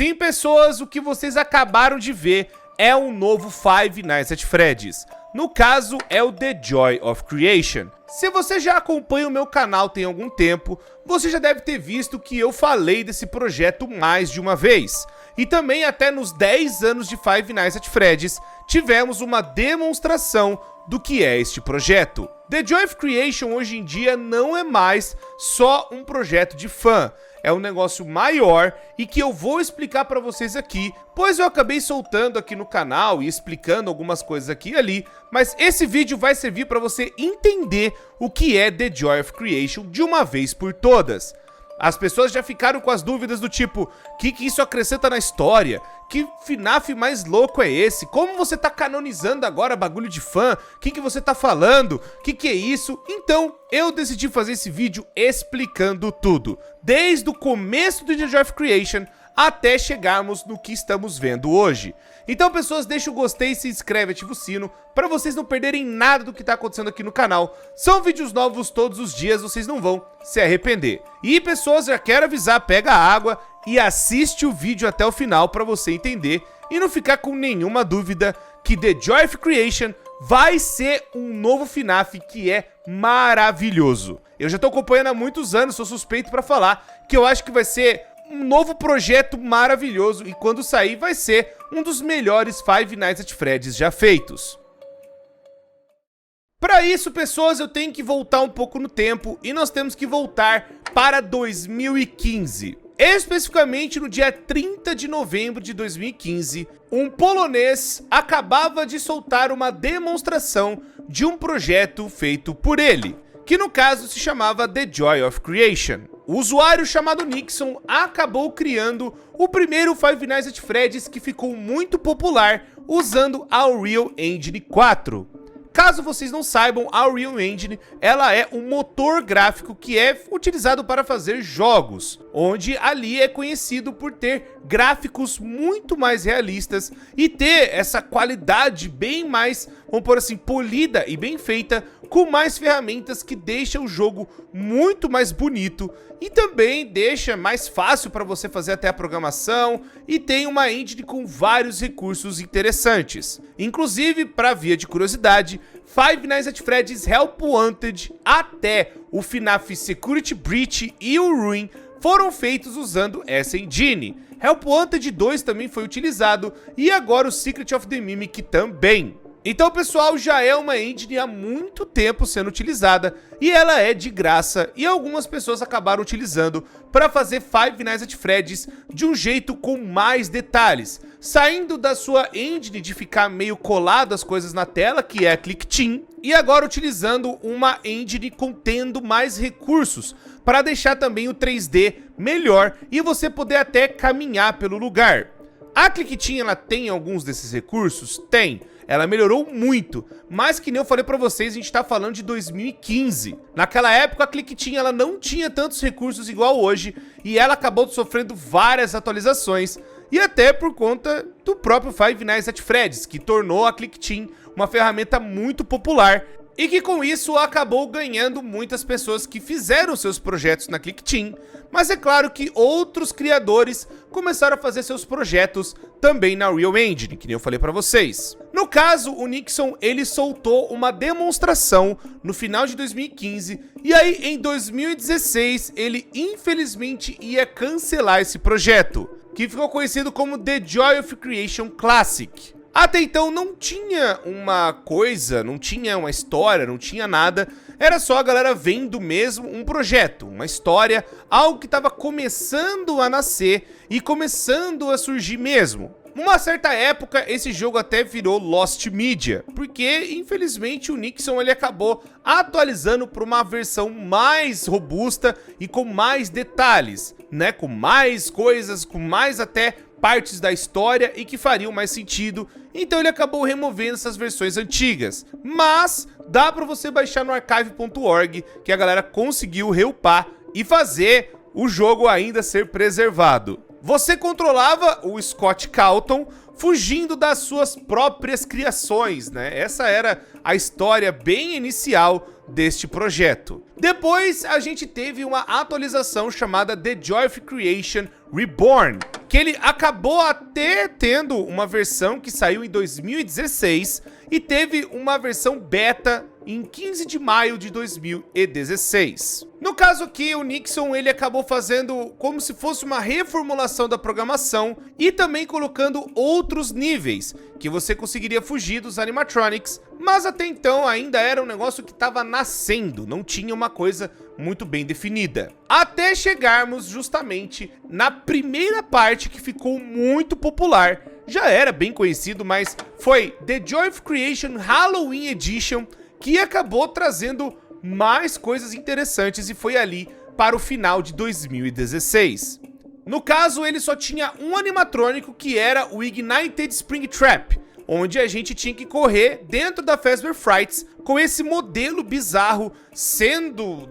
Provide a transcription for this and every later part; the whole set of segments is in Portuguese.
Sim, pessoas, o que vocês acabaram de ver é um novo Five Nights at Freddy's. No caso, é o The Joy of Creation. Se você já acompanha o meu canal tem algum tempo, você já deve ter visto que eu falei desse projeto mais de uma vez. E também até nos 10 anos de Five Nights at Freddy's, tivemos uma demonstração do que é este projeto. The Joy of Creation hoje em dia não é mais só um projeto de fã. É um negócio maior e que eu vou explicar para vocês aqui, pois eu acabei soltando aqui no canal e explicando algumas coisas aqui e ali, mas esse vídeo vai servir para você entender o que é The Joy of Creation de uma vez por todas. As pessoas já ficaram com as dúvidas do tipo, o que isso acrescenta na história? Que FNAF mais louco é esse? Como você tá canonizando agora bagulho de fã? O que você tá falando? O que é isso? Então, eu decidi fazer esse vídeo explicando tudo. Desde o começo do The Joy of Creation até chegarmos no que estamos vendo hoje. Então, pessoas, deixa o gostei, se inscreve, ativa o sino, para vocês não perderem nada do que tá acontecendo aqui no canal. São vídeos novos todos os dias, vocês não vão se arrepender. E, pessoas, já quero avisar, pega a água e assiste o vídeo até o final para você entender e não ficar com nenhuma dúvida que The Joy of Creation vai ser um novo FNAF que é maravilhoso. Eu já tô acompanhando há muitos anos, sou suspeito para falar que eu acho que vai ser um novo projeto maravilhoso e quando sair vai ser um dos melhores Five Nights at Freddy's já feitos. Para isso, pessoas, eu tenho que voltar um pouco no tempo e nós temos que voltar para 2015. Especificamente no dia 30 de novembro de 2015, um polonês acabava de soltar uma demonstração de um projeto feito por ele, que no caso se chamava The Joy of Creation. O usuário chamado Nixon acabou criando o primeiro Five Nights at Freddy's que ficou muito popular usando a Unreal Engine 4. Caso vocês não saibam, a Unreal Engine ela é um motor gráfico que é utilizado para fazer jogos, onde ali é conhecido por ter gráficos muito mais realistas e ter essa qualidade bem mais, vamos por assim, polida e bem feita, com mais ferramentas que deixa o jogo muito mais bonito e também deixa mais fácil para você fazer até a programação e tem uma engine com vários recursos interessantes. Inclusive, para via de curiosidade, Five Nights at Freddy's Help Wanted até o FNAF Security Breach e o Ruin foram feitos usando essa engine. Help Wanted 2 também foi utilizado e agora o Secret of the Mimic também. Então, pessoal, já é uma engine há muito tempo sendo utilizada e ela é de graça e algumas pessoas acabaram utilizando para fazer Five Nights at Freddy's de um jeito com mais detalhes, saindo da sua engine de ficar meio colado as coisas na tela, que é a ClickTeam, e agora utilizando uma engine contendo mais recursos para deixar também o 3D melhor e você poder até caminhar pelo lugar. A ClickTeam, ela tem alguns desses recursos? Tem. Ela melhorou muito, mas que nem eu falei pra vocês, a gente tá falando de 2015. Naquela época a ClickTeam ela não tinha tantos recursos igual hoje e ela acabou sofrendo várias atualizações e até por conta do próprio Five Nights at Freddy's, que tornou a ClickTeam uma ferramenta muito popular e que com isso acabou ganhando muitas pessoas que fizeram seus projetos na ClickTeam, mas é claro que outros criadores começaram a fazer seus projetos também na Unreal Engine, que nem eu falei pra vocês. No caso, o Nixon ele soltou uma demonstração no final de 2015 e aí em 2016 ele infelizmente ia cancelar esse projeto, que ficou conhecido como The Joy of Creation Classic. Até então não tinha uma coisa, não tinha uma história, não tinha nada, era só a galera vendo mesmo um projeto, uma história, algo que estava começando a nascer e começando a surgir mesmo. Numa certa época, esse jogo até virou Lost Media, porque infelizmente o Nixon ele acabou atualizando para uma versão mais robusta e com mais detalhes, né? Com mais coisas, com mais até partes da história e que fariam mais sentido, então ele acabou removendo essas versões antigas, mas dá para você baixar no archive.org que a galera conseguiu reupar e fazer o jogo ainda ser preservado. Você controlava o Scott Calton fugindo das suas próprias criações, né? Essa era a história bem inicial deste projeto. Depois a gente teve uma atualização chamada The Joy of Creation Reborn, que ele acabou até tendo uma versão que saiu em 2016 e teve uma versão beta em 15 de maio de 2016. No caso aqui, o Nixon ele acabou fazendo como se fosse uma reformulação da programação e também colocando outros níveis que você conseguiria fugir dos animatronics, mas até então ainda era um negócio que estava nascendo, não tinha uma coisa muito bem definida. Até chegarmos justamente na primeira parte que ficou muito popular, já era bem conhecido, mas foi The Joy of Creation Halloween Edition, que acabou trazendo mais coisas interessantes e foi ali para o final de 2016. No caso, ele só tinha um animatrônico que era o Ignited Springtrap, onde a gente tinha que correr dentro da Fazbear Frights com esse modelo bizarro sendo,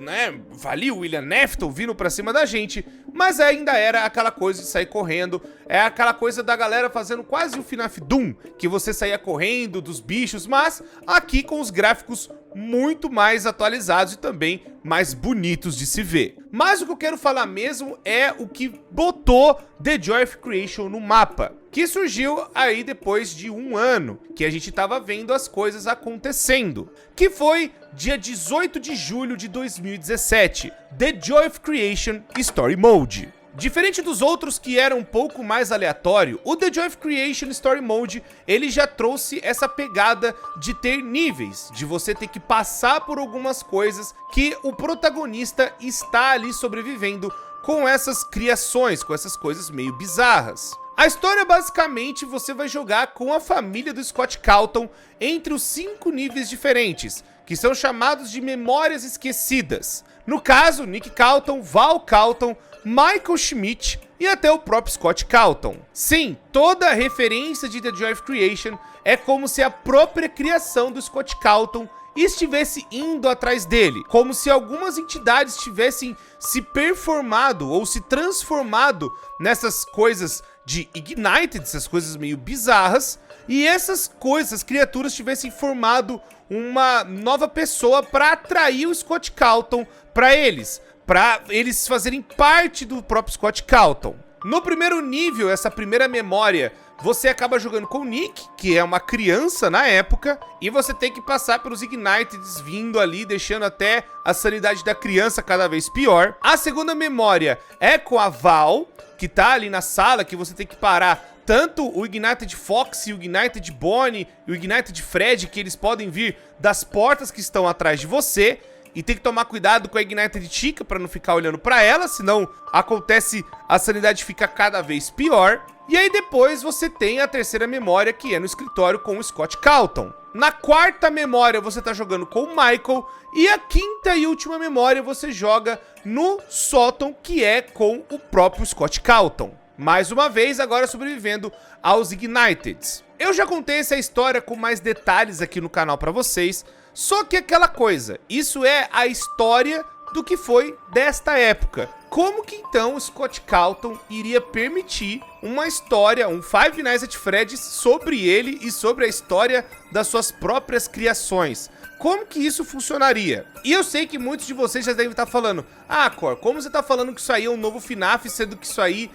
valia o William Afton vindo pra cima da gente, mas ainda era aquela coisa de sair correndo, é aquela coisa da galera fazendo quase o FNAF Doom, que você saía correndo dos bichos, mas aqui com os gráficos muito mais atualizados e também mais bonitos de se ver. Mas o que eu quero falar mesmo é o que botou The Joy of Creation no mapa, que surgiu aí depois de um ano que a gente tava vendo as coisas acontecendo, que foi dia 18 de julho de 2017, The Joy of Creation Story Mode. Diferente dos outros que eram um pouco mais aleatório, o The Joy of Creation Story Mode, ele já trouxe essa pegada de ter níveis, de você ter que passar por algumas coisas que o protagonista está ali sobrevivendo com essas criações, com essas coisas meio bizarras. A história basicamente você vai jogar com a família do Scott Calton entre os 5 níveis diferentes, que são chamados de Memórias Esquecidas. No caso, Nick Calton, Val Calton, Michael Schmidt e até o próprio Scott Calton. Sim, toda a referência de The Joy of Creation é como se a própria criação do Scott Calton estivesse indo atrás dele, como se algumas entidades tivessem se performado ou se transformado nessas coisas de Ignited, essas coisas meio bizarras, e essas coisas, criaturas tivessem formado uma nova pessoa para atrair o Scott Calton para eles fazerem parte do próprio Scott Calton. No primeiro nível, essa primeira memória, você acaba jogando com o Nick, que é uma criança na época, e você tem que passar pelos Igniteds vindo ali, deixando até a sanidade da criança cada vez pior. A segunda memória é com a Val, que tá ali na sala, que você tem que parar tanto o Ignited Fox, o Ignited Bonnie e o Ignited Fred, que eles podem vir das portas que estão atrás de você. E tem que tomar cuidado com a Ignited Chica para não ficar olhando para ela, senão acontece, a sanidade fica cada vez pior. E aí depois você tem a terceira memória, que é no escritório com o Scott Calton. Na quarta memória você tá jogando com o Michael, e a quinta e última memória você joga no sótão, que é com o próprio Scott Calton. Mais uma vez agora sobrevivendo aos Igniteds. Eu já contei essa história com mais detalhes aqui no canal para vocês, só que aquela coisa, isso é a história do que foi desta época. Como que então o Scott Calton iria permitir uma história, um Five Nights at Freddy's sobre ele e sobre a história das suas próprias criações? Como que isso funcionaria? E eu sei que muitos de vocês já devem estar falando: ah, Cor, como você tá falando que isso aí é um novo FNAF, sendo que isso aí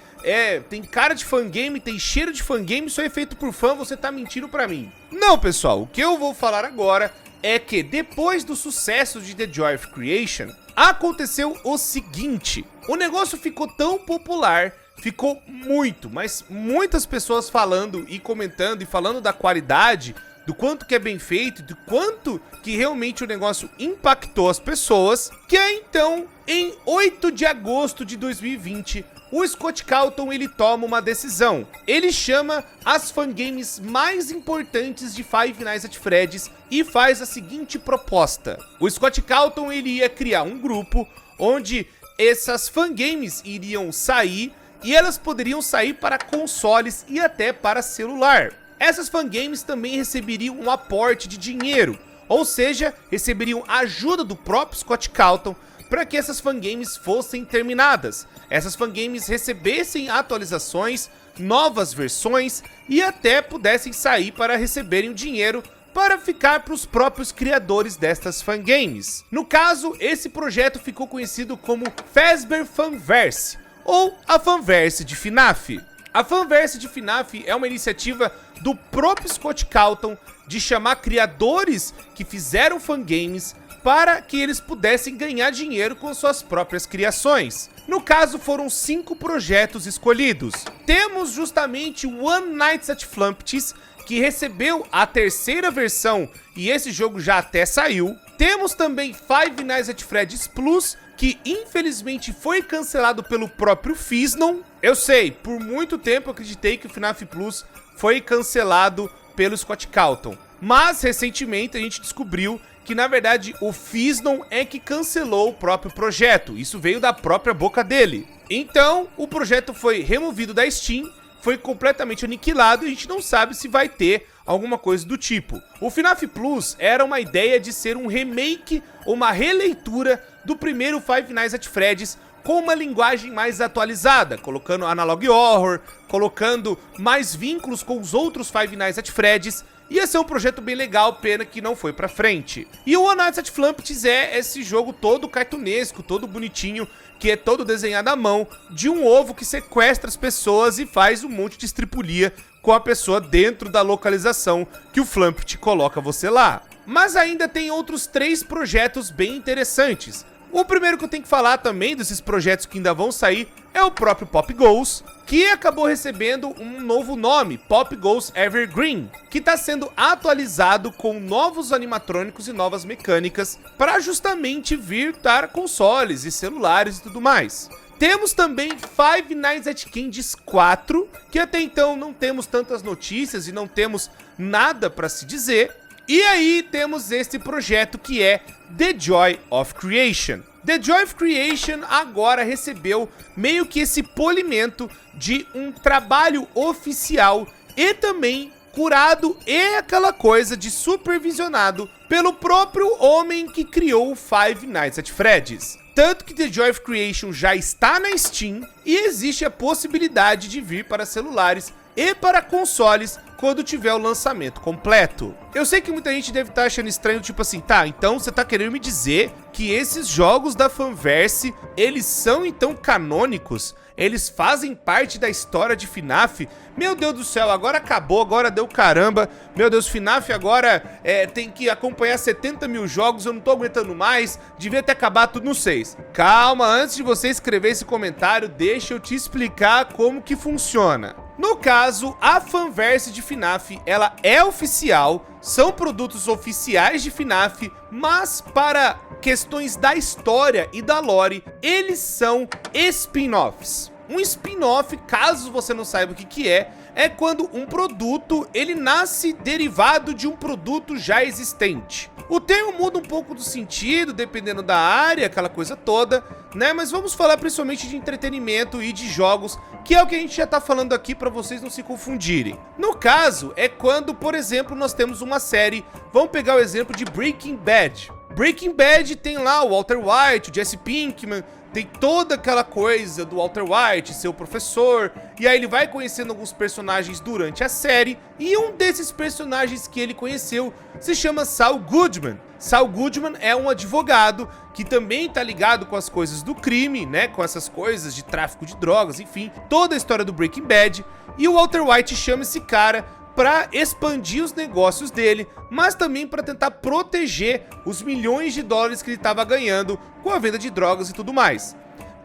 tem cara de fangame, tem cheiro de fangame, isso aí é feito por fã, você tá mentindo pra mim. Não, pessoal, o que eu vou falar agora é que depois do sucesso de The Joy of Creation, aconteceu o seguinte: o negócio ficou tão popular, ficou mas muitas pessoas falando e comentando e falando da qualidade, do quanto que é bem feito, do quanto que realmente o negócio impactou as pessoas, que então, em 8 de agosto de 2020, o Scott Calton ele toma uma decisão. Ele chama as fangames mais importantes de Five Nights at Freddy's e faz a seguinte proposta. O Scott Calton ele ia criar um grupo onde essas fangames iriam sair, e elas poderiam sair para consoles e até para celular. Essas fangames também receberiam um aporte de dinheiro, ou seja, receberiam ajuda do próprio Scott Calton para que essas fangames fossem terminadas. Essas fangames recebessem atualizações, novas versões e até pudessem sair para receberem o dinheiro para ficar para os próprios criadores destas fangames. No caso, esse projeto ficou conhecido como Fazbear Fanverse, ou a Fanverse de FNAF. A fanverse de FNAF é uma iniciativa do próprio Scott Cawthon de chamar criadores que fizeram fangames para que eles pudessem ganhar dinheiro com suas próprias criações. No caso, foram 5 projetos escolhidos. Temos justamente One Night at Flumpty's, que recebeu a 3ª versão e esse jogo já até saiu. Temos também Five Nights at Freddy's Plus, que infelizmente foi cancelado pelo próprio Fiznom. Eu sei, por muito tempo eu acreditei que o FNAF Plus foi cancelado pelo Scott Cawthon, mas recentemente a gente descobriu que na verdade o Fiznom é que cancelou o próprio projeto. Isso veio da própria boca dele. Então o projeto foi removido da Steam, foi completamente aniquilado e a gente não sabe se vai ter alguma coisa do tipo. O FNAF Plus era uma ideia de ser um remake ou uma releitura do primeiro Five Nights at Freddy's com uma linguagem mais atualizada, colocando analog horror, colocando mais vínculos com os outros Five Nights at Freddy's. Ia ser um projeto bem legal, pena que não foi pra frente. E o One Night at Flumpty's é esse jogo todo cartunesco, todo bonitinho, que é todo desenhado à mão, de um ovo que sequestra as pessoas e faz um monte de estripulia com a pessoa dentro da localização que o Flumpty coloca você lá. Mas ainda tem outros 3 projetos bem interessantes. O primeiro que eu tenho que falar também desses projetos que ainda vão sair é o próprio Pop Goes, que acabou recebendo um novo nome, Pop Goes Evergreen, que está sendo atualizado com novos animatrônicos e novas mecânicas para justamente vir para consoles e celulares e tudo mais. Temos também Five Nights at Candy's 4, que até então não temos tantas notícias e não temos nada para se dizer. E aí temos este projeto que é The Joy of Creation. The Joy of Creation agora recebeu meio que esse polimento de um trabalho oficial e também curado e aquela coisa de supervisionado pelo próprio homem que criou o Five Nights at Freddy's. Tanto que The Joy of Creation já está na Steam e existe a possibilidade de vir para celulares e para consoles quando tiver o lançamento completo. Eu sei que muita gente deve estar achando estranho, tipo assim, tá, então você tá querendo me dizer que esses jogos da fanverse, eles são então canônicos? Eles fazem parte da história de FNAF? Meu Deus do céu, agora acabou, agora deu caramba. Meu Deus, FNAF agora tem que acompanhar 70 mil jogos, eu não tô aguentando mais, devia ter acabado tudo no 6. Calma, antes de você escrever esse comentário, deixa eu te explicar como que funciona. No caso, a fanverse de FNAF, ela é oficial, são produtos oficiais de FNAF, mas para questões da história e da lore, eles são spin-offs. Um spin-off, caso você não saiba o que é quando um produto ele nasce derivado de um produto já existente. O termo muda um pouco do sentido, dependendo da área, aquela coisa toda, né? Mas vamos falar principalmente de entretenimento e de jogos, que é o que a gente já tá falando aqui para vocês não se confundirem. No caso, é quando, por exemplo, nós temos uma série, vamos pegar o exemplo de Breaking Bad. Breaking Bad tem lá o Walter White, o Jesse Pinkman, tem toda aquela coisa do Walter White ser o professor, e aí ele vai conhecendo alguns personagens durante a série, e um desses personagens que ele conheceu se chama Saul Goodman. Saul Goodman é um advogado que também tá ligado com as coisas do crime, né, com essas coisas de tráfico de drogas, enfim, toda a história do Breaking Bad, e o Walter White chama esse cara para expandir os negócios dele, mas também para tentar proteger os milhões de dólares que ele estava ganhando com a venda de drogas e tudo mais.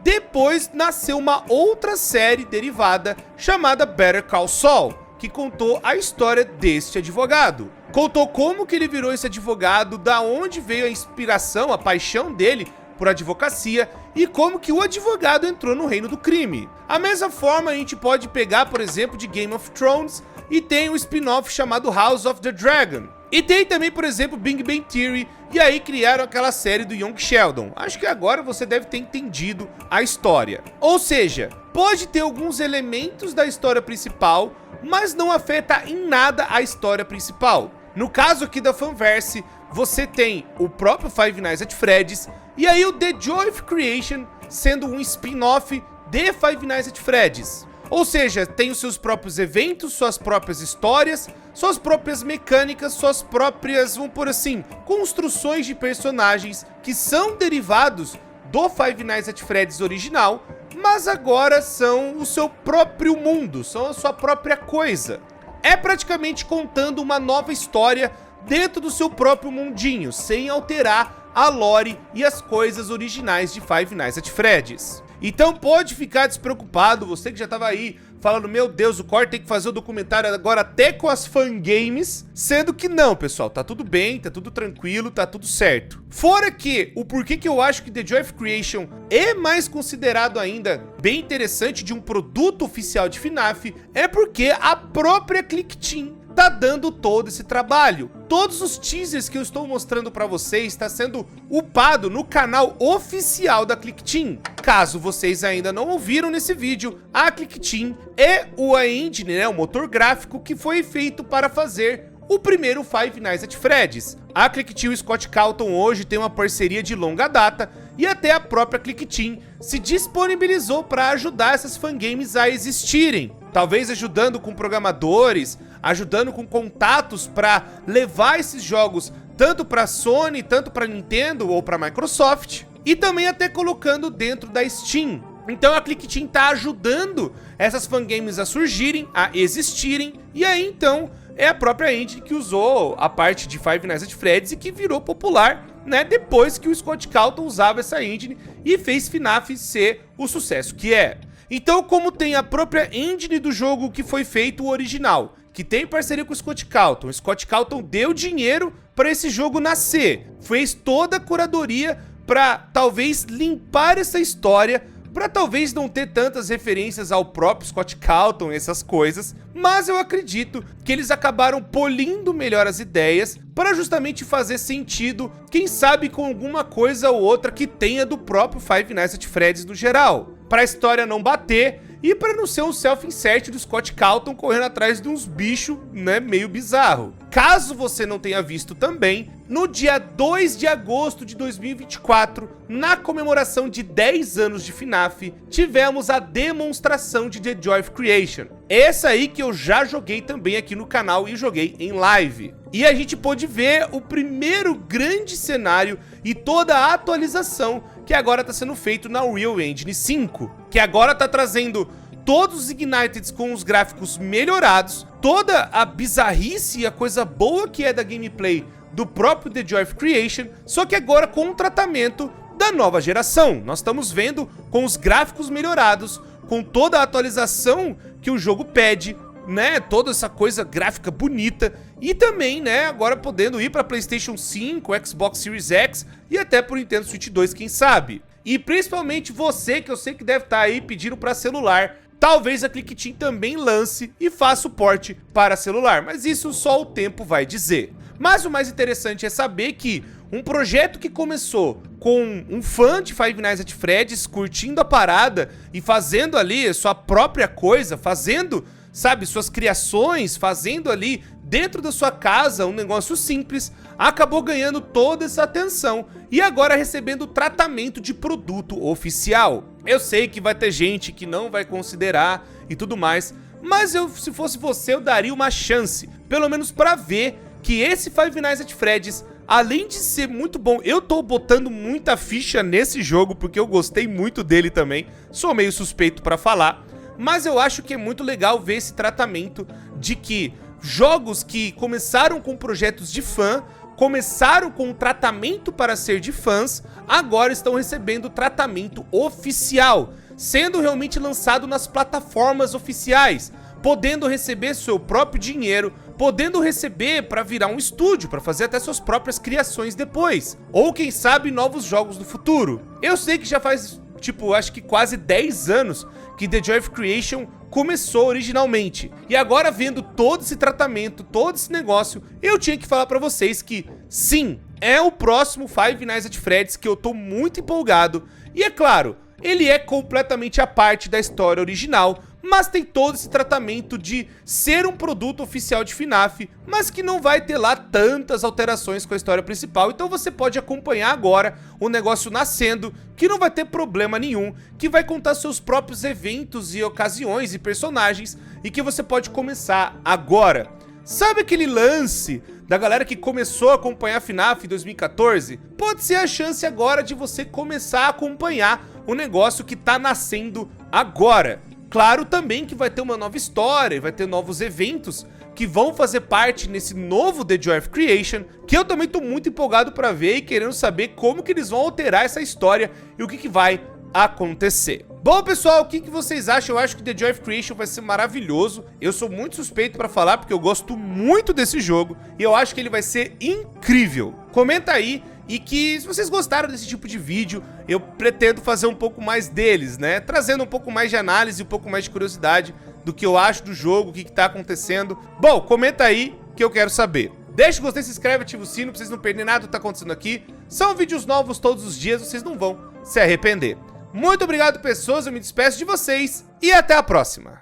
Depois nasceu uma outra série derivada chamada Better Call Saul, que contou a história deste advogado. Contou como que ele virou esse advogado, da onde veio a inspiração, a paixão dele por advocacia e como que o advogado entrou no reino do crime. A mesma forma a gente pode pegar, por exemplo, de Game of Thrones, e tem um spin-off chamado House of the Dragon. E tem também, por exemplo, Big Bang Theory, e aí criaram aquela série do Young Sheldon. Acho que agora você deve ter entendido a história. Ou seja, pode ter alguns elementos da história principal, mas não afeta em nada a história principal. No caso aqui da fanverse, você tem o próprio Five Nights at Freddy's, e aí o The Joy of Creation sendo um spin-off de Five Nights at Freddy's. Ou seja, tem os seus próprios eventos, suas próprias histórias, suas próprias mecânicas, suas próprias, vamos por assim, construções de personagens que são derivados do Five Nights at Freddy's original, mas agora são o seu próprio mundo, são a sua própria coisa. É praticamente contando uma nova história dentro do seu próprio mundinho, sem alterar a lore e as coisas originais de Five Nights at Freddy's. Então pode ficar despreocupado, você que já tava aí falando, meu Deus, o Core tem que fazer o documentário agora até com as fangames, sendo que não, pessoal, tá tudo bem, tá tudo tranquilo, tá tudo certo. Fora que, o porquê que eu acho que The Joy of Creation é mais considerado ainda bem interessante de um produto oficial de FNAF, é porque a própria Click Team tá dando todo esse trabalho. Todos os teasers que eu estou mostrando pra vocês está sendo upado no canal oficial da Click Team. Caso vocês ainda não ouviram nesse vídeo, a Click Team é a engine, né, o motor gráfico que foi feito para fazer o primeiro Five Nights at Freddy's. A Click Team e o Scott Calton hoje tem uma parceria de longa data e até a própria Click Team se disponibilizou para ajudar essas fangames a existirem. Talvez ajudando com programadores, ajudando com contatos para levar esses jogos tanto para Sony, tanto para Nintendo ou para Microsoft, e também até colocando dentro da Steam. Então a Click Team tá ajudando essas fangames a surgirem, a existirem, e aí então é a própria engine que usou a parte de Five Nights at Freddy's e que virou popular, né, depois que o Scott Calton usava essa engine e fez FNAF ser o sucesso que é. Então, como tem a própria engine do jogo que foi feito o original, que tem parceria com o Scott Calton deu dinheiro para esse jogo nascer, fez toda a curadoria para talvez limpar essa história, para talvez não ter tantas referências ao próprio Scott Calton, essas coisas, mas eu acredito que eles acabaram polindo melhor as ideias para justamente fazer sentido, quem sabe com alguma coisa ou outra que tenha do próprio Five Nights at Freddy's no geral, para a história não bater e para não ser um self-insert do Scott Calton correndo atrás de uns bichos, né, meio bizarro. Caso você não tenha visto também, no dia 2 de agosto de 2024, na comemoração de 10 anos de FNAF, tivemos a demonstração de The Joy of Creation. Essa aí que eu já joguei também aqui no canal e joguei em live. E a gente pôde ver o primeiro grande cenário e toda a atualização que agora está sendo feito na Unreal Engine 5, que agora está trazendo todos os Igniteds com os gráficos melhorados, toda a bizarrice e a coisa boa que é da gameplay do próprio The Joy of Creation, só que agora com um tratamento da nova geração. Nós estamos vendo com os gráficos melhorados, com toda a atualização que o jogo pede, né, toda essa coisa gráfica bonita, e também, né, agora podendo ir para PlayStation 5, Xbox Series X e até pro Nintendo Switch 2, quem sabe. E principalmente você, que eu sei que deve estar aí pedindo para celular, talvez a Click Team também lance e faça suporte para celular, mas isso só o tempo vai dizer. Mas o mais interessante é saber que um projeto que começou com um fã de Five Nights at Freddy's curtindo a parada e fazendo ali sua própria coisa, fazendo, sabe, suas criações, fazendo ali dentro da sua casa um negócio simples, acabou ganhando toda essa atenção e agora recebendo tratamento de produto oficial. Eu sei que vai ter gente que não vai considerar e tudo mais, mas eu, se fosse você, eu daria uma chance, pelo menos pra ver que esse Five Nights at Freddy's, além de ser muito bom, eu tô botando muita ficha nesse jogo porque eu gostei muito dele também, sou meio suspeito pra falar, mas eu acho que é muito legal ver esse tratamento de que jogos que começaram com projetos de fã, começaram com um tratamento para ser de fãs, agora estão recebendo tratamento oficial, sendo realmente lançado nas plataformas oficiais, podendo receber seu próprio dinheiro, podendo receber para virar um estúdio, para fazer até suas próprias criações depois, ou quem sabe novos jogos no futuro. Eu sei que já faz, tipo, acho que quase 10 anos que The Joy of Creation começou originalmente, e agora vendo todo esse tratamento, todo esse negócio, eu tinha que falar pra vocês que sim, é o próximo Five Nights at Freddy's que eu tô muito empolgado, e é claro, ele é completamente à parte da história original, mas tem todo esse tratamento de ser um produto oficial de FNAF, mas que não vai ter lá tantas alterações com a história principal, então você pode acompanhar agora o negócio nascendo, que não vai ter problema nenhum, que vai contar seus próprios eventos e ocasiões e personagens, e que você pode começar agora. Sabe aquele lance da galera que começou a acompanhar FNAF em 2014? Pode ser a chance agora de você começar a acompanhar um negócio que tá nascendo agora. Claro também que vai ter uma nova história, vai ter novos eventos que vão fazer parte nesse novo The Joy of Creation, que eu também tô muito empolgado pra ver e querendo saber como que eles vão alterar essa história e o que vai acontecer. Bom, pessoal, o que vocês acham? Eu acho que The Joy of Creation vai ser maravilhoso. Eu sou muito suspeito pra falar porque eu gosto muito desse jogo e eu acho que ele vai ser incrível. Comenta aí. E que, se vocês gostaram desse tipo de vídeo, eu pretendo fazer um pouco mais deles, né? Trazendo um pouco mais de análise, um pouco mais de curiosidade do que eu acho do jogo, o que tá acontecendo. Bom, comenta aí que eu quero saber. Deixa o gostei, se inscreve, ativa o sino pra vocês não perderem nada do que tá acontecendo aqui. São vídeos novos todos os dias, vocês não vão se arrepender. Muito obrigado, pessoas, eu me despeço de vocês e até a próxima.